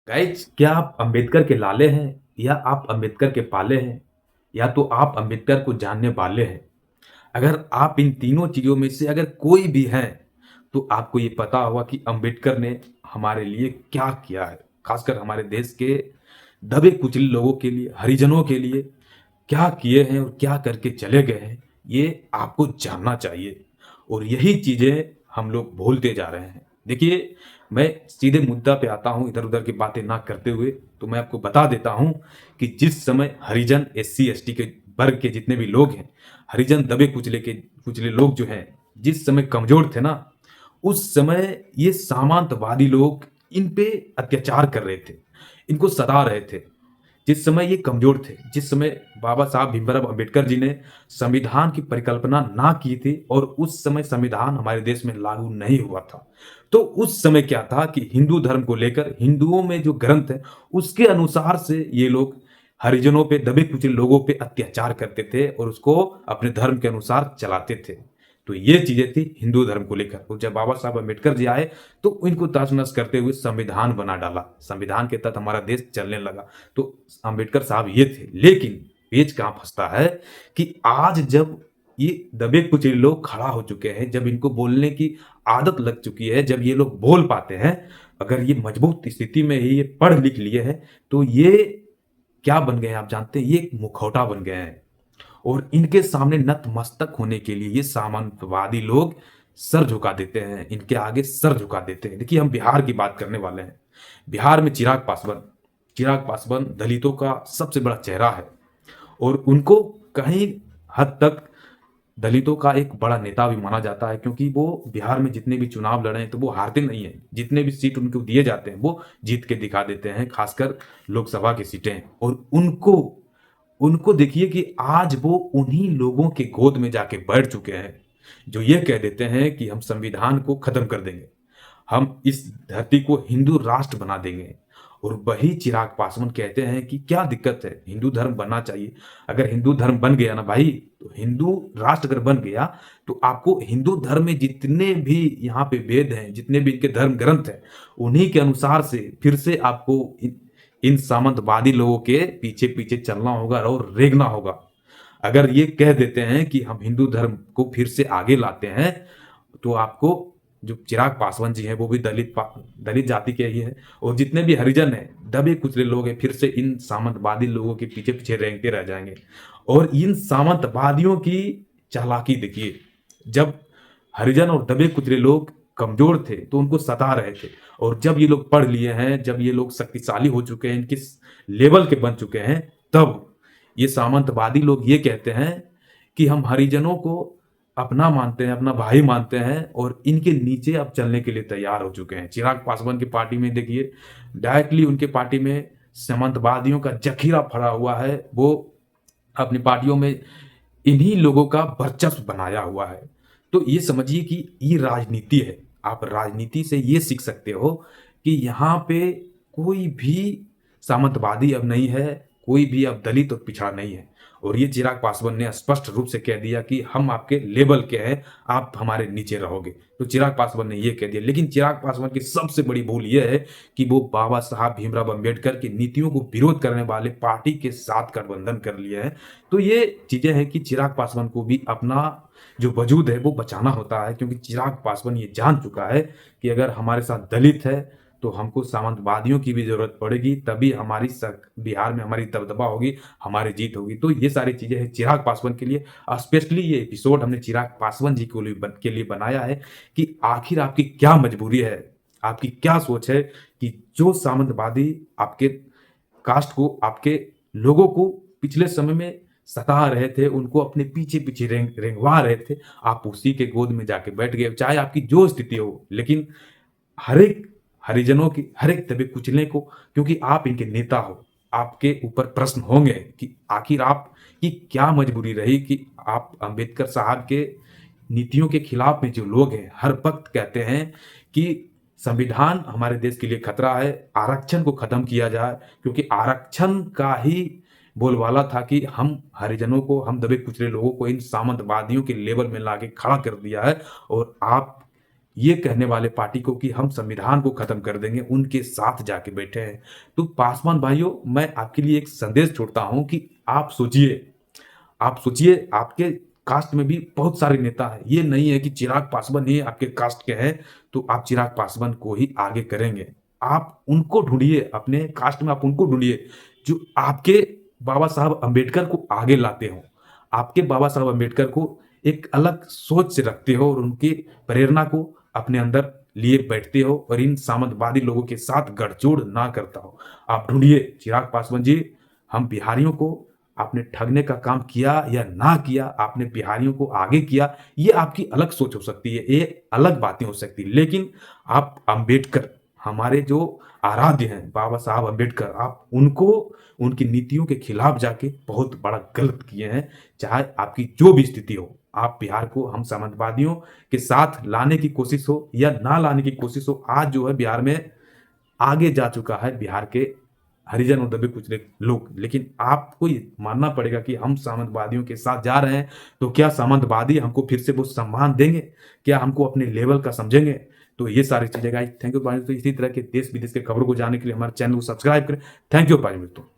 Guys, क्या आप अंबेडकर के लाले हैं या आप अंबेडकर के पाले हैं या तो आप अंबेडकर को जानने वाले हैं। अगर आप इन तीनों चीजों में से अगर कोई भी हैं तो आपको ये पता होगा कि अंबेडकर ने हमारे लिए क्या किया है, खासकर हमारे देश के दबे कुचले लोगों के लिए, हरिजनों के लिए क्या किए हैं और क्या करके चले गए हैं। ये आपको जानना चाहिए और यही चीजें हम लोग भूलते जा रहे हैं। देखिए, मैं सीधे मुद्दा पे आता हूँ, इधर उधर की बातें ना करते हुए। तो मैं आपको बता देता हूँ कि जिस समय हरिजन, एससी एसटी के वर्ग के जितने भी लोग हैं, हरिजन दबे कुचले लोग जो हैं, जिस समय कमजोर थे ना, उस समय ये सामंतवादी लोग इन पे अत्याचार कर रहे थे, इनको सता रहे थे। जिस समय ये कमजोर थे, जिस समय बाबा साहब भीमराव अंबेडकर जी ने संविधान की परिकल्पना ना की थी और उस समय संविधान हमारे देश में लागू नहीं हुआ था, तो उस समय क्या था कि हिंदू धर्म को लेकर हिंदुओं में जो ग्रंथ है उसके अनुसार से ये लोग हरिजनों पे, दबे कुचले लोगों पे अत्याचार करते थे और उसको अपने धर्म के अनुसार चलाते थे। तो ये चीजें थी हिंदू धर्म को लेकर। और जब बाबा साहब अम्बेडकर जी आए तो इनको तहस नहस करते हुए संविधान बना डाला, संविधान के तहत हमारा देश चलने लगा। तो अम्बेडकर साहब ये थे। लेकिन पेच कहां फंसता है कि आज जब ये दबे कुचले लोग खड़ा हो चुके हैं, जब इनको बोलने की आदत लग चुकी है, जब ये लोग बोल पाते हैं, अगर ये मजबूत स्थिति में ही ये पढ़ लिख लिए हैं, तो ये क्या बन गए हैं आप जानते हैं? ये एक मुखौटा बन गए हैं। और इनके सामने नतमस्तक होने के लिए ये सामंतवादी लोग सर झुका देते हैं, इनके आगे सर झुका देते हैं। देखिए, हम बिहार की बात करने वाले हैं। बिहार में चिराग पासवान दलितों का सबसे बड़ा चेहरा है और उनको कहीं हद तक दलितों का एक बड़ा नेता भी माना जाता है, क्योंकि वो बिहार में जितने भी चुनाव लड़े हैं तो वो हारते नहीं हैं। जितने भी सीट उनको दिए जाते हैं वो जीत के दिखा देते हैं, खासकर लोकसभा की सीटें। और उनको उनको देखिए कि आज वो उन्हीं लोगों के गोद में जाके बैठ चुके हैं जो ये कह देते हैं कि हम संविधान को खत्म कर देंगे, हम इस धरती को हिंदू राष्ट्र बना देंगे। और वही चिराग पासवान कहते हैं कि क्या दिक्कत है, हिंदू धर्म बनना चाहिए। अगर हिंदू धर्म बन गया ना भाई, तो हिंदू राष्ट्र अगर बन गया तो आपको हिंदू धर्म में जितने भी यहाँ पे वेद हैं, जितने भी इनके धर्म ग्रंथ हैं, उन्हीं के अनुसार से फिर से आपको इन सामंतवादी लोगों के पीछे पीछे चलना होगा और रेगना होगा। अगर ये कह देते हैं कि हम हिंदू धर्म को फिर से आगे लाते हैं, तो आपको, जो चिराग पासवान जी हैं वो भी दलित जाति के ही हैं, और जितने भी हरिजन हैं, दबे कुचले लोग हैं, फिर से इन सामंतवादी लोगों के पीछे पीछे रेंगते रह जाएंगे। और इन सामंतवादियों की चालाकी देखिए, जब हरिजन और दबे कुचले लोग कमजोर थे तो उनको सता रहे थे, और जब ये लोग पढ़ लिए हैं, जब ये लोग शक्तिशाली हो चुके हैं, किस लेवल के बन चुके हैं, तब ये सामंतवादी लोग ये कहते हैं कि हम हरिजनों को अपना मानते हैं, अपना भाई मानते हैं, और इनके नीचे अब चलने के लिए तैयार हो चुके हैं। चिराग पासवान की पार्टी में देखिए, डायरेक्टली उनके पार्टी में सामंतवादियों का जखीरा फड़ा हुआ है। वो अपनी पार्टियों में इन्हीं लोगों का वर्चस्व बनाया हुआ है। तो ये समझिए कि ये राजनीति है। आप राजनीति से ये सीख सकते हो कि यहाँ पे कोई भी सामंतवादी अब नहीं है, कोई भी अब दलित और पिछड़ा नहीं है। और ये चिराग पासवान ने स्पष्ट रूप से कह दिया कि हम आपके लेवल के हैं, आप हमारे नीचे रहोगे। तो चिराग पासवान ने ये कह दिया। लेकिन चिराग पासवान की सबसे बड़ी भूल ये है कि वो बाबा साहब भीमराव अंबेडकर की नीतियों को विरोध करने वाले पार्टी के साथ गठबंधन कर लिया है। तो ये चीजें हैं कि चिराग पासवान को भी अपना जो वजूद है वो बचाना होता है, क्योंकि चिराग पासवान ये जान चुका है कि अगर हमारे साथ दलित है तो हमको सामंतवादियों की भी जरूरत पड़ेगी, तभी हमारी बिहार में हमारी दबदबा होगी, हमारी जीत होगी। तो ये सारी चीजें हैं चिराग पासवान के लिए। स्पेशली ये एपिसोड हमने चिराग पासवान जी के लिए बनाया है कि आखिर आपकी क्या मजबूरी है, आपकी क्या सोच है कि जो सामंतवादी आपके कास्ट को, आपके लोगों को पिछले समय में सता रहे थे, उनको अपने पीछे पीछे रेंगवा रहे थे, आप उसी के गोद में जाके बैठ गए, चाहे आपकी जो स्थिति हो। लेकिन हर एक हरिजनों की, हर एक दबे कुचले को, क्योंकि आप इनके नेता हो, आपके ऊपर प्रश्न होंगे कि आखिर आपकी क्या मजबूरी रही कि आप अंबेडकर साहब के नीतियों के खिलाफ में जो लोग हैं, हर वक्त कहते हैं कि संविधान हमारे देश के लिए खतरा है, आरक्षण को खत्म किया जाए, क्योंकि आरक्षण का ही बोलबाला था कि हम हरिजनों को, हम दबे कुचले लोगों को इन सामंतवादियों के लेवल में लाके खड़ा कर दिया है। और आप ये कहने वाले पार्टी को कि हम संविधान को खत्म कर देंगे, उनके साथ जाके बैठे हैं। तो पासवान भाइयों, मैं आपके लिए एक संदेश छोड़ता हूँ कि आप सोचिए आपके कास्ट में भी बहुत सारे नेता हैं। ये नहीं है कि चिराग पासवान ही आपके कास्ट के हैं, तो आप चिराग पासवान को ही आगे करेंगे। आप उनको ढूँढिए, अपने कास्ट में आप उनको ढूँढिए, जो आपके बाबा साहब अम्बेडकर को आगे लाते हों। आपके बाबा साहब अम्बेडकर को एक अलग सोच से रखते हो और उनकी प्रेरणा को अपने अंदर लिए बैठते हो और इन सामंतवादी लोगों के साथ गठजोड़ ना करता हो। आप ढूँढिए चिराग पासवान जी, हम बिहारियों को आपने ठगने का काम किया या ना किया, आपने बिहारियों को आगे किया, ये आपकी अलग सोच हो सकती है, ये अलग बातें हो सकती हैं। लेकिन आप अम्बेडकर, हमारे जो आराध्य हैं बाबा साहब अम्बेडकर, आप उनको उनकी नीतियों के खिलाफ जाके बहुत बड़ा गलत किए हैं। चाहे आपकी जो भी स्थिति हो, आप बिहार को हम सामंतवादियों के साथ लाने की कोशिश हो या ना लाने की कोशिश हो, आज जो है बिहार में आगे जा चुका है बिहार के हरिजन और दबे कुचले लोग। लेकिन आपको ये मानना पड़ेगा कि हम सामंतवादियों के साथ जा रहे हैं, तो क्या सामंतवादी हमको फिर से वो सम्मान देंगे? क्या हमको अपने लेवल का समझेंगे? तो ये सारी चीज़ें गाइस, थैंक यू भाई। तो इसी तरह के देश-विदेश के खबरों को जानने के लिए हमारे चैनल को सब्सक्राइब करें। थैंक यू भाई मित्रों।